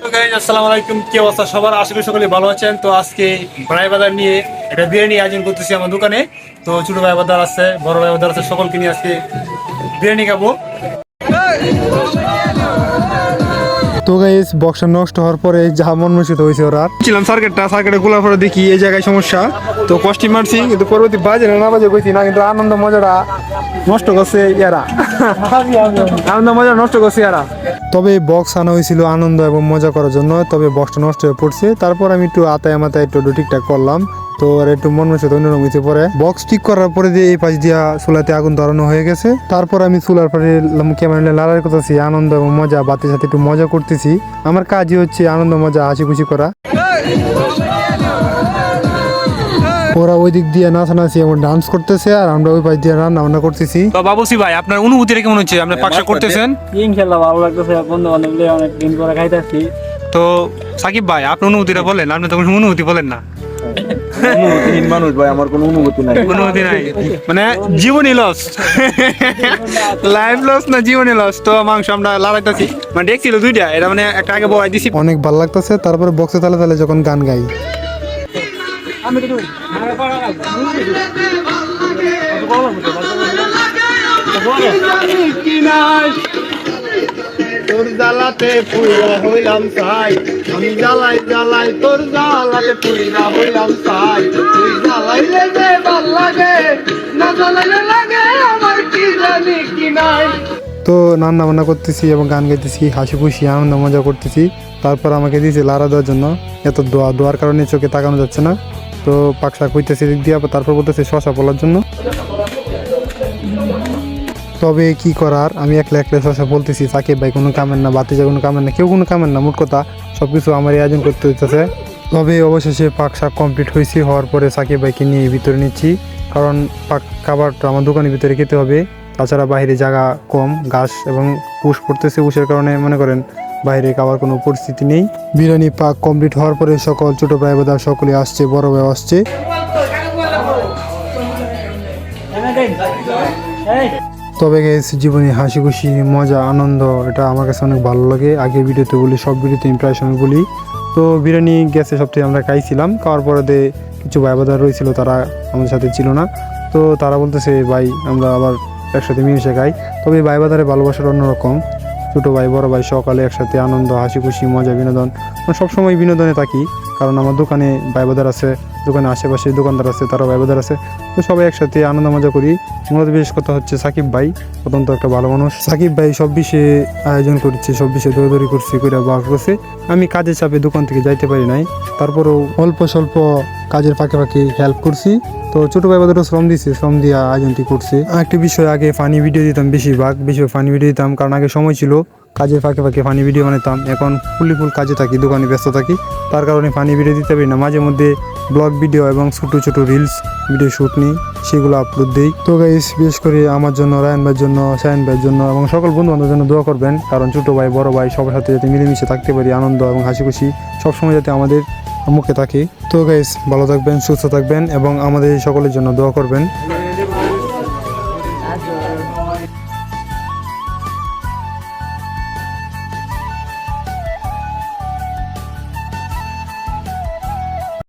আসসালামু আলাইকুম, কি অবস্থা সবার? আশা করি সকলে ভালো আছেন। তো আজকে ভাই বাজার নিয়ে একটা বিরিয়ানি আয়োজন করতেছি আমার দোকানে। তো ছোট ভাই বাজার আছে, বড় ভাই বাজার আছে, সকলকে নিয়ে আজকে বিরিয়ানি খাবো। তো গাইস বক্সটা নষ্ট হওয়ার পরে যা মন মসজিদ হয়েছে ওরা ছিলাম সার্কেটে খোলার পরে দেখি এই জায়গায় সমস্যা। তো কষ্টি মারছি কিন্তু পরবর্তী বাজে না বাজে কইছি না, কিন্তু আনন্দ মজাটা নষ্ট করছে ইয়ারা। আনন্দ মজা নষ্ট করছে ইয়ারা। তবে বক্স আনা হয়েছিল আনন্দ এবং মজা করার জন্য, তবে বক্সটা নষ্ট হয়ে পড়ছে। তারপর আমি একটু আতায় মাথায় একটু ঠিকঠাক করলাম। তো আর একটু মন মসজিদ অন্যরকম হয়েছে। পরে বক্স ঠিক করার পরে দিয়ে এই পাশ দিয়া চুলাতে আগুন ধরানো হয়ে গেছে। তারপর আমি চুলার পরে ক্যামেরা নিয়ে লড়াই করতেছি, আনন্দ এবং মজা বাতির সাথে একটু মজা করতেছি। আমার কাজই হচ্ছে আনন্দ মজা হাসি খুশি করা। ওরা ওই দিক দিয়ে নাচানাচি এবং ডান্স করতেছে, আর আমরা ওই পাশ দিয়ে রান্না বান্না করতেছি। তো বাবুসি ভাই, আপনার অনুভূতিটা কেমন হচ্ছে? আপনি পাকশাক করতেছেন? ইনশাআল্লাহ ভালো লাগতেছে, বন্ধু বান্ধব মিলে অনেক দিন পরে খাইতেছি। তো সাকিব ভাই, আপনার অনুভূতিটা বলেন। আপনি তো কোনো অনুভূতি বলেন না। অনুভূতিহীন মানুষ ভাই, আমার কোনো অনুভূতি নাই। অনুভূতি নাই মানে জীবনই লস, লাইফ লস না জীবনই লস। তো মাংস আমরা লড়াইতেছি, মানে দেখছিল দুইটা, এটা মানে একটা আগে বয় দিছি। অনেক ভালো লাগতেছে। তারপরে বক্সে তালে তালে যখন গান গাই, তোর জ্বালাতে পুইরা হইলাম চাই, আমি জ্বালাই জ্বালাই তোর জ্বালাতে পুইরা হইলাম চাই, তুই জ্বালাইলে যে ভাল লাগে, না জ্বালাইলে লাগে আমার কি জানি কি নাই। তো রান্না বান্না করতেছি এবং গান গাইতেছি, হাসি খুশি আনন্দ মজা করতেছি। তারপর আমাকে দিয়েছে লাড়া দেওয়ার জন্য। এত দোয়ার কারণে চোখে তাকানো যাচ্ছে না। তো পাকশাক হইতেছে দিক দিয়ে, তারপর বলতেছে শশা বলার জন্য। তবে কি করার, আমি একলা শশা বলতেছি। সাকিব ভাই কোনো কামের না, বাতিজা কোনো কামের না, কেউ কোনো কামের না। মোট কথা সবকিছু আমার আয়োজন করতে হইতেছে। তবে অবশেষে পাকশাক কমপ্লিট হয়েছে। হওয়ার পরে সাকিব ভাইকে নিয়ে ভিতরে নিচ্ছি, কারণ খাবারটা আমার দোকানের ভিতরে খেতে হবে। তাছাড়া বাইরে জায়গা কম, ঘাস এবং পুষ পড়তেছে। পুষের কারণে মনে করেন বাইরে খাওয়ার কোনো পরিস্থিতি নেই। বিরিয়ানি পাক কমপ্লিট হওয়ার পরে সকল ছোট ভাই বোধা সকলে আসছে, বড় ভাই আসছে। তবে গেছে জীবনে হাসি খুশি মজা আনন্দ, এটা আমার কাছে অনেক ভালো লাগে। আগের ভিডিওতে বলি, সব ভিডিওতে আমি প্রায় সময় বলি। তো বিরিয়ানি গেছে সবথেকে আমরা খাইছিলাম। খাওয়ার পরে কিছু ভাই বোধা রয়েছিল, তারা আমাদের সাথে ছিল না। তো তারা বলতেছে ভাই আমরা আবার একসাথে মিলেমিশে খাই। তবে ভাই বাজারে ভালোবাসার অন্যরকম। ছোটো ভাই বড় ভাই সকালে একসাথে আনন্দ হাসি খুশি মজা বিনোদন, সবসময় বিনোদনে থাকি। কারণ আমার দোকানে ভাই বাজার আছে, দোকানে আশেপাশে দোকানদার আছে, তারা ভাই বাজার আছে। তো সবাই একসাথে আনন্দ মজা করি। মূলত বিশেষ কথা হচ্ছে সাকিব ভাই অত্যন্ত একটা ভালো মানুষ। সাকিব ভাই সব বিষয়ে আয়োজন করছে, সব বিষয়ে দৌড়দৌড়ি করছে, করে বার করছে। আমি কাজের চাপে দোকান থেকে যাইতে পারি নাই, তারপরেও অল্প স্বল্প কাজের ফাঁকে ফাঁকে হেল্প করছি। তো ছোটো ভাই বাজারও শ্রম দিচ্ছে, শ্রম দিয়ে আয়োজনটি করছে। আরেকটি বিষয়, আগে ফানি ভিডিও দিতাম, বেশি ফানি ভিডিও দিতাম, কারণ আগে সময় ছিল। কাজের ফাঁকে ফাঁকে ফানি ভিডিও বানাতাম। এখন ফুল কাজে থাকি, দোকানে ব্যস্ত থাকি, তার কারণে ফানি ভিডিও দিতে পারি না। মাঝে মধ্যে ব্লগ ভিডিও এবং ছোট রিলস ভিডিও শ্যুট নিই, সেগুলো আপলোড দিই। তো গাইস বিশেষ করে আমার জন্য, রায়ন ভাইয়ের জন্য, শাহিন ভাইয়ের জন্য এবং সকল বন্ধু বান্ধবের জন্য দোয়া করবেন। কারণ ছোটো ভাই বড় ভাই সবার সাথে যাতে মিলেমিশে থাকতে পারি, আনন্দ এবং হাসি খুশি সবসময় যাতে আমাদের মুখে থাকে। তো গাইস ভালো থাকবেন, সুস্থ থাকবেন এবং আমাদের সকলের জন্য দোয়া করবেন।